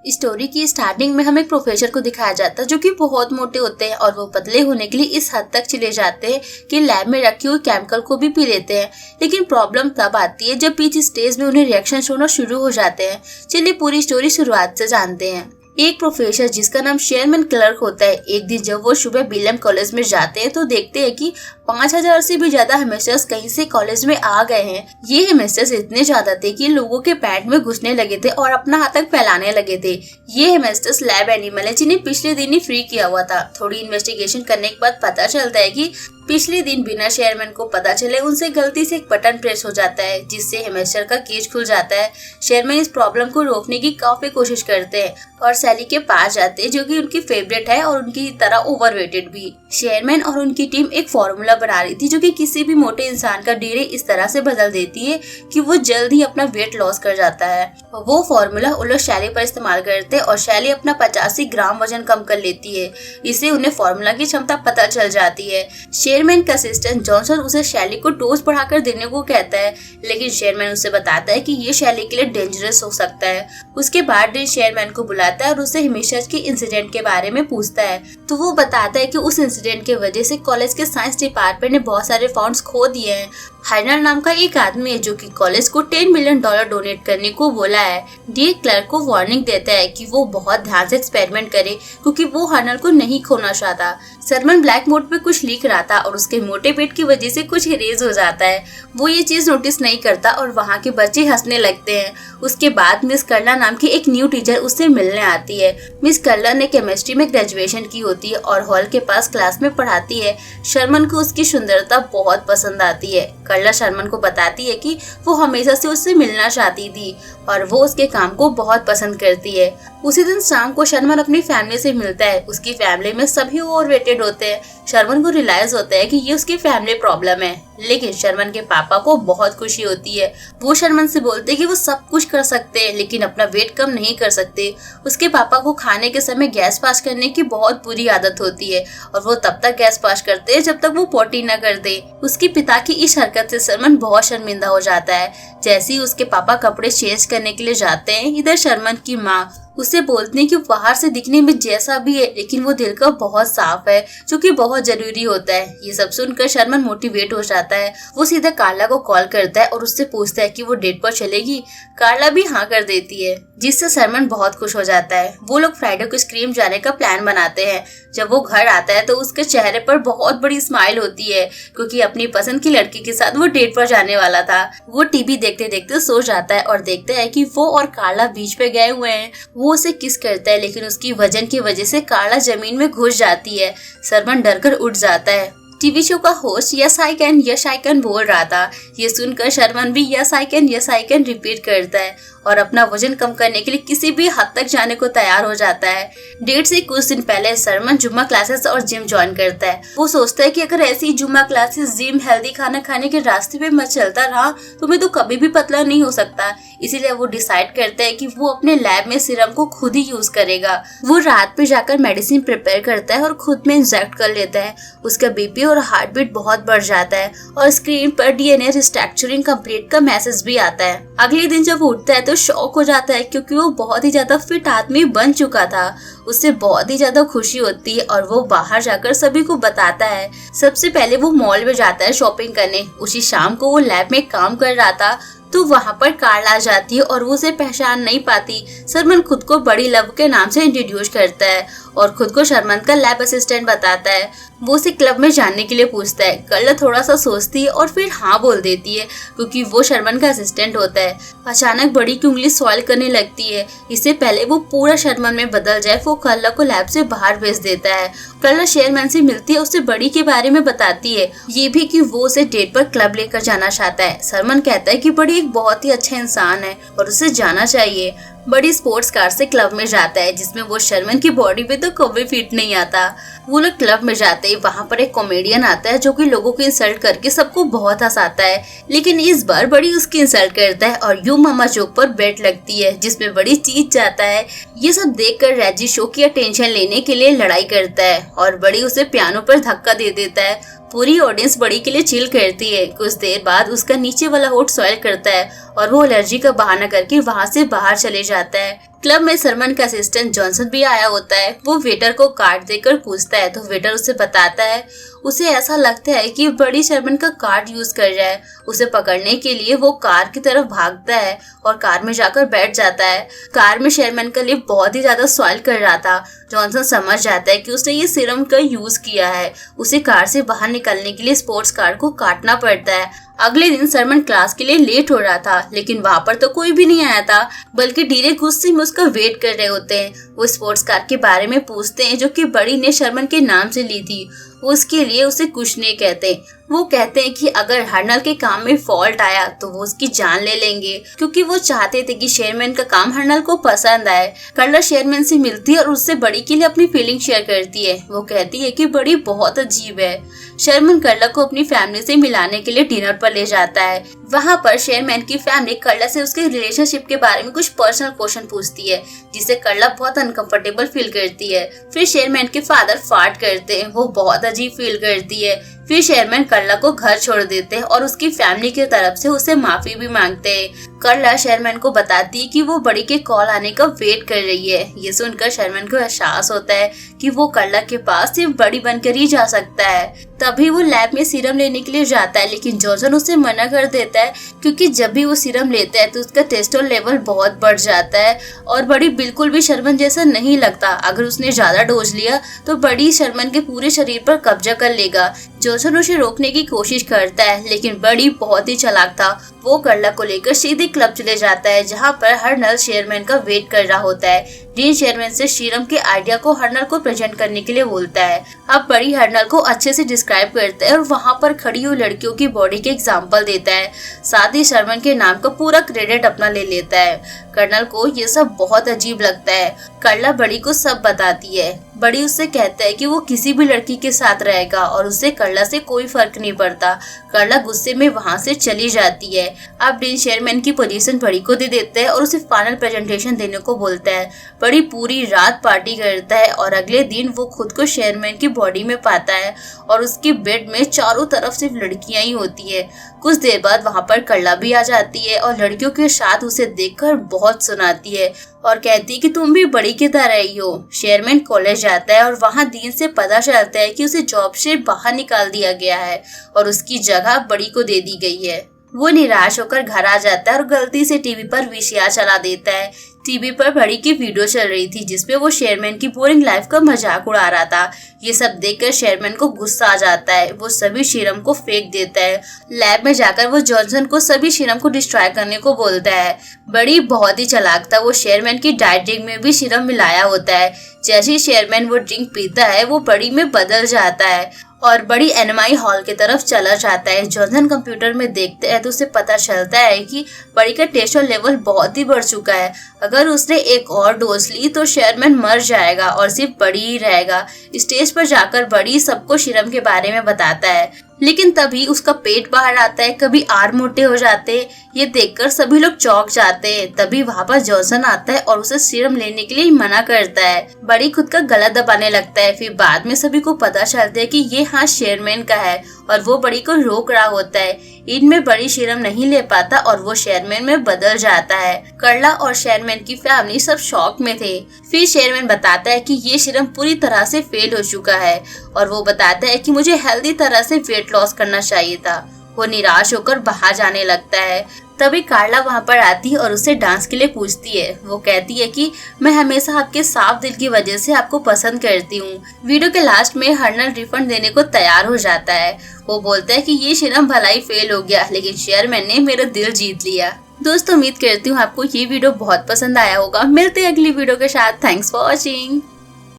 Story की starting में हमें एक प्रोफेसर को दिखाया जाता है जो कि बहुत मोटे होते हैं और वो पतले होने के लिए इस हद तक चले जाते हैं कि लैब में रखे हुए केमिकल को भी पी लेते हैं। लेकिन प्रॉब्लम तब आती है जब बीच स्टेज में उन्हें रिएक्शन होना शुरू हो जाते हैं। चलिए पूरी स्टोरी शुरुआत से जानते हैं। एक प्रोफेसर जिसका नाम शेरमैन क्लर्क होता है, एक दिन जब वो सुबह बिलम कॉलेज में जाते हैं तो देखते हैं कि 5000 से भी ज्यादा हेमस्टर्स कहीं से कॉलेज में आ गए हैं। ये हेमस्टर्स इतने ज्यादा थे कि लोगों के पैंट में घुसने लगे थे और अपना हाथ तक फैलाने लगे थे। ये हेमस्टर्स लैब एनिमल है जिन्हें पिछले दिन ही फ्री किया हुआ था। थोड़ी इन्वेस्टिगेशन करने के बाद पता चलता है कि पिछले दिन बिना शेयरमैन को पता चले उनसे गलती से एक बटन प्रेस हो जाता है जिससे हेमस्टर का केज खुल जाता है। शेयरमैन इस प्रॉब्लम को रोकने की काफी कोशिश करते हैं और सैली के पास जाते हैं जो कि उनकी फेवरेट है और उनकी तरह ओवरवेटेड भी। शेयरमैन और उनकी टीम एक फॉर्मूला बना रही थी जो कि किसी भी मोटे इंसान का डीएनए इस तरह से बदल देती है कि वो जल्द ही अपना वेट लॉस कर जाता है। वो फॉर्मूला वो लोग शैली पर इस्तेमाल करते हैं और शैली अपना 85 ग्राम वजन कम कर लेती है। इससे उन्हें फॉर्मूला की क्षमता पता चल जाती है। शेयरमैन का असिस्टेंट जॉनसन उसे शैली को डोज बढ़ाकर देने को कहता है, लेकिन शेयरमैन उसे बताता है कि ये शैली के लिए डेंजरस हो सकता है। उसके बाद डेन शेयरमैन को बुलाता है और उसे हमेशा के इंसिडेंट के बारे में पूछता है तो वो बताता है कि उस इंसिडेंट की वजह से कॉलेज के साइंस डिपार्टमेंट ने बहुत सारे फंड्स खो दिए हैं। हाइनर नाम का एक आदमी है जो कि कॉलेज को $10 मिलियन डोनेट करने को बोला है। डी क्लर्क को वार्निंग देता है कि वो बहुत ध्यान से एक्सपेरिमेंट करे क्योंकि वो हाइनर को नहीं खोना चाहता। सरमन ब्लैक मोड पे कुछ लिख रहा था और उसके मोटे पेट की वजह से कुछ इरेज हो जाता है। वो ये चीज नोटिस नहीं करता और वहाँ के बच्चे हंसने लगते हैं। उसके बाद मिस कर्ला नाम की एक न्यू टीचर उससे मिलने आती है। मिस कर्ला ने केमिस्ट्री में ग्रेजुएशन की होती है और हॉल के पास क्लास में पढ़ाती है। शर्मन को उसकी सुंदरता बहुत पसंद आती है। कर्ला शर्मन को बताती है कि वो हमेशा से उससे मिलना चाहती थी और वो उसके काम को बहुत पसंद करती है। उसी दिन शाम को शर्मन अपनी फैमिली से मिलता है। उसकी फैमिली में सभी ओवरवेटेड होते हैं। शर्मन को रियलाइज होता है कि ये उसकी फैमिली प्रॉब्लम है, लेकिन शर्मन के पापा को बहुत खुशी होती है। वो शर्मन से बोलते हैं कि वो सब कुछ कर सकते हैं लेकिन अपना वेट कम नहीं कर सकते। उसके पापा को खाने के समय गैस पास करने की बहुत बुरी आदत होती है और वो तब तक गैस पास करते हैं जब तक वो पोटी न कर दे। उसके पिता की इस हरकत से शर्मन बहुत शर्मिंदा हो जाता है। जैसे ही उसके पापा कपड़े चेंज करने के लिए जाते हैं, इधर शर्मन की माँ उसे बोलते हैं कि बाहर से दिखने में जैसा भी है लेकिन वो दिल का बहुत साफ है, जो कि बहुत जरूरी होता है। ये सब सुनकर शर्मन मोटिवेट हो जाता है। वो सीधा कार्ला को कॉल करता है और उससे पूछता है कि वो डेट पर चलेगी। कार्ला भी हाँ कर देती है, जिससे शर्मन बहुत खुश हो जाता है। वो लोग फ्राइडे को स्क्रीम जाने का प्लान बनाते हैं। जब वो घर आता है तो उसके चेहरे पर बहुत बड़ी स्माइल होती है क्योंकि अपनी पसंद की लड़की के साथ वो डेट पर जाने वाला था। वो टीवी देखते देखते सो जाता है और देखता है कि वो और कार्ला बीच पे गए हुए हैं। वो उसे किस करता है लेकिन उसकी वजन की वजह से कार्ला जमीन में घुस जाती है। शर्मन डरकर उठ जाता है। टीवी शो का होस्ट यस आई कैन बोल रहा था। ये सुनकर शर्मन भी यस आई कैन रिपीट करता है और अपना वजन कम करने के लिए किसी भी हद तक जाने को तैयार हो जाता है। डेट से कुछ दिन पहले शर्मन जुम्मा क्लासेस और जिम ज्वाइन करता है। वो सोचता है कि अगर ऐसी जुम्मा क्लासेस, जिम, हेल्दी खाना खाने के रास्ते पे मैं चलता रहा तो मैं तो कभी भी पतला नहीं हो सकता। इसीलिए वो डिसाइड करता है कि वो अपने लैब में सीरम को खुद ही यूज करेगा। वो रात में जाकर मेडिसिन प्रिपेयर करता है और खुद में इंजेक्ट कर लेता है। उसका बीपी और हार्ट बीट बहुत बढ़ जाता है और स्क्रीन पर डीएनए रिस्ट्रक्चरिंग कंप्लीट का मैसेज भी आता है। अगले दिन जब उठता है तो शॉक हो जाता है क्योंकि वो बहुत ही ज्यादा फिट आदमी बन चुका था। उससे बहुत ही ज्यादा खुशी होती है और वो बाहर जाकर सभी को बताता है। सबसे पहले वो मॉल में जाता है शॉपिंग करने। उसी शाम को वो लैब में काम कर रहा था तो वहाँ पर कार्ला आ जाती है और वो उसे पहचान नहीं पाती। शर्मन खुद को बड़ी लव के नाम से इंट्रोड्यूस करता है और खुद को शर्मन का लैब असिस्टेंट बताता है। वो उसे क्लब में जाने के लिए पूछता है। कर्ला थोड़ा सा सोचती है और फिर हाँ बोल देती है क्योंकि वो शर्मन का असिस्टेंट होता है। अचानक बड़ी की उंगली सॉइल करने लगती है। इससे पहले वो पूरा शर्मन में बदल जाए वो कर्ला को लैब से बाहर भेज देता है। कर्ला शेयरमैन से मिलती है, उससे बड़ी के बारे में बताती है, ये भी कि वो उसे डेट पर क्लब लेकर जाना चाहता है। शर्मन कहता है कि बड़ी एक बहुत ही अच्छा इंसान है और उसे जाना चाहिए। बड़ी स्पोर्ट्स कार से क्लब में जाता है जिसमें वो शर्मन की बॉडी पे तो कभी फिट नहीं आता। वो लोग क्लब में जाते ही वहाँ पर एक कॉमेडियन आता है जो कि लोगों को इंसल्ट करके सबको बहुत हंसाता है, लेकिन इस बार बड़ी उसकी इंसल्ट करता है और यू मामा जोक पर बेट लगती है जिसमें बड़ी चीज जाता है। ये सब देखकर रेजी शो की अटेंशन लेने के लिए लड़ाई करता है और बड़ी उसे पियानो पर धक्का दे देता है। पूरी ऑडियंस बड़ी के लिए चिल करती है। कुछ देर बाद उसका नीचे वाला होठ सॉइल करता है और वो एलर्जी का बहाना करके वहाँ से बाहर चले जाता है। क्लब में शर्मन का असिस्टेंट जॉनसन भी आया होता है। वो वेटर को कार्ड देकर पूछता है तो वेटर उसे बताता है उसे ऐसा लगता है कि बड़ी शर्मन का कार्ड यूज कर रहा है। उसे पकड़ने के लिए वो कार की तरफ भागता है और कार में जाकर बैठ जाता है। कार में शर्मन का लिप बहुत ही ज्यादा स्वेल कर रहा था। जॉनसन समझ जाता है कि उसने ये सीरम का यूज किया है। उसे कार से बाहर निकलने के लिए स्पोर्ट्स कार को काटना पड़ता है। अगले दिन शर्मन क्लास के लिए लेट हो रहा था, लेकिन वहाँ पर तो कोई भी नहीं आया था, बल्कि डीरे गुस्से में उसका वेट कर रहे होते हैं। वो स्पोर्ट्स कार के बारे में पूछते हैं जो कि बड़ी ने शर्मन के नाम से ली थी। वो उसके लिए उसे कुछ नहीं कहते। वो कहते हैं कि अगर हर्नल के काम में फॉल्ट आया तो वो उसकी जान ले लेंगे, क्योंकि वो चाहते थे कि शेयरमैन का काम हर्नल को पसंद आए। कर्ला शेयरमैन से मिलती है और उससे बड़ी के लिए अपनी फीलिंग शेयर करती है। वो कहती है कि बड़ी बहुत अजीब है। शेयरमैन कर्ला को अपनी फैमिली से मिलाने के लिए डिनर पर ले जाता है। वहाँ पर शेयरमैन की फैमिली कर्ला से उसके रिलेशनशिप के बारे में कुछ पर्सनल क्वेश्चन पूछती है, जिससे कर्ला बहुत अनकंफर्टेबल फील करती है। फिर शेयरमैन के फादर फाट करते हैं। वो बहुत अजीब फील करती है। फिर शेयरमैन कर्ला को घर छोड़ देते हैं और उसकी फैमिली की तरफ से उसे माफी भी मांगते हैं। कर्ला शेयरमैन को बताती है कि वो बड़ी के कॉल आने का वेट कर रही है। ये सुनकर शेयरमैन को एहसास होता है कि वो कर्ला के पास सिर्फ बड़ी बनकर ही जा सकता है। तभी वो लैब में सीरम लेने के लिए जाता है, लेकिन जॉनसन उसे मना कर देता है, क्योंकि जब भी वो सीरम लेता है तो उसका टेस्टोस्टेरोन लेवल बहुत बढ़ जाता है और बड़ी बिल्कुल भी शर्मन जैसा नहीं लगता। अगर उसने ज्यादा डोज लिया तो बड़ी शर्मन के पूरे शरीर पर कब्जा कर लेगा। जॉनसन उसे रोकने की कोशिश करता है, लेकिन बड़ी बहुत ही चालाक था। वो कर्ला को लेकर सीधे क्लब चले जाता है, जहाँ पर हर्नल शेयरमैन का वेट कर रहा होता है। डीन शेयरमैन से सीरम के आइडिया को हर्नल को प्रेजेंट करने के लिए बोलता है। अब बड़ी हर्नल को अच्छे से डिस्क्राइब करता है और वहाँ पर खड़ी हुई लड़कियों की बॉडी के एग्जाम्पल देता है। साथ ही शर्मन के नाम का पूरा क्रेडिट अपना ले लेता है। कर्नल को ये सब बहुत अजीब लगता है। कर्ला बड़ी को सब बताती है। बड़ी उससे कहता है कि वो किसी भी लड़की के साथ रहेगा और उससे कर्ला से कोई फर्क नहीं पड़ता। कर्ला गुस्से में वहाँ से चली जाती है। अब डीन शेयरमैन की पोजीशन बड़ी को दे देता है और उसे फाइनल प्रेजेंटेशन देने को बोलता है। बड़ी पूरी रात पार्टी करता है और अगले दिन वो खुद को शेयरमैन की बॉडी में पाता है और उसके बेड में चारों तरफ सिर्फ लड़कियां ही होती है। कुछ देर बाद वहाँ पर कर्ला भी आ जाती है और लड़कियों के साथ उसे देखकर बहुत सुनाती है और कहती है कि तुम भी बड़ी की तरह ही हो। शेयरमैन कॉलेज जाता है और वहाँ डीन से पता चलता है कि उसे जॉब से बाहर निकाल दिया गया है और उसकी जगह बड़ी को दे दी गई है। वो निराश होकर घर आ जाता है और गलती से टीवी पर वीसीआर चला देता है। टीवी पर बड़ी की वीडियो चल रही थी, जिसपे वो शेयरमैन की बोरिंग लाइफ का मजाक उड़ा रहा था। ये सब देखकर शेयरमैन को गुस्सा आ जाता है। वो सभी सीरम को फेंक देता है। लैब में जाकर वो जॉनसन को सभी सीरम को डिस्ट्रॉय करने को बोलता है। बड़ी बहुत ही चालाक था। वो शेयरमैन की डाइट ड्रिंक में भी सीरम मिलाया होता है। जैसे ही शेयरमैन वो ड्रिंक पीता है वो बड़ी में बदल जाता है और बड़ी एनएमआई हॉल की तरफ चला जाता है। जॉनसन कंप्यूटर में देखते हैं तो उसे पता चलता है कि बड़ी का टेस्टोस्टेरोन लेवल बहुत ही बढ़ चुका है। अगर उसने एक और डोज ली तो शेयरमैन मर जाएगा और सिर्फ बड़ी ही रहेगा। स्टेज पर जाकर बड़ी सबको सीरम के बारे में बताता है, लेकिन तभी उसका पेट बाहर आता है, कभी आर्म मोटे हो जाते हैं। ये देखकर सभी लोग चौंक जाते हैं। तभी वहाँ पर जॉनसन आता है और उसे सीरम लेने के लिए मना करता है। बड़ी खुद का गला दबाने लगता है। फिर बाद में सभी को पता चलता है कि ये हाथ शेयरमैन का है और वो बड़ी को रोक रहा होता है। इनमें बड़ी सीरम नहीं ले पाता और वो शेयरमैन में बदल जाता है। कर्ला और शेयरमैन की फैमिली सब शॉक में थे। फिर शेयरमैन बताता है कि ये सीरम पूरी तरह से फेल हो चुका है और वो बताता है कि मुझे हेल्दी तरह से वेट लॉस करना चाहिए था। वो निराश होकर बाहर जाने लगता है। तभी कार्ला वहाँ पर आती है और उससे डांस के लिए पूछती है। वो कहती है कि मैं हमेशा आपके साफ दिल की वजह से आपको पसंद करती हूँ। वीडियो के लास्ट में हर्नल रिफंड देने को तैयार हो जाता है। वो बोलता है कि ये सीरम भलाई फेल हो गया, लेकिन शेयरमैन ने मेरा दिल जीत लिया। दोस्तों, उम्मीद करती हूँ आपको ये वीडियो बहुत पसंद आया होगा। मिलते हैं अगली वीडियो के साथ। Thanks for watching.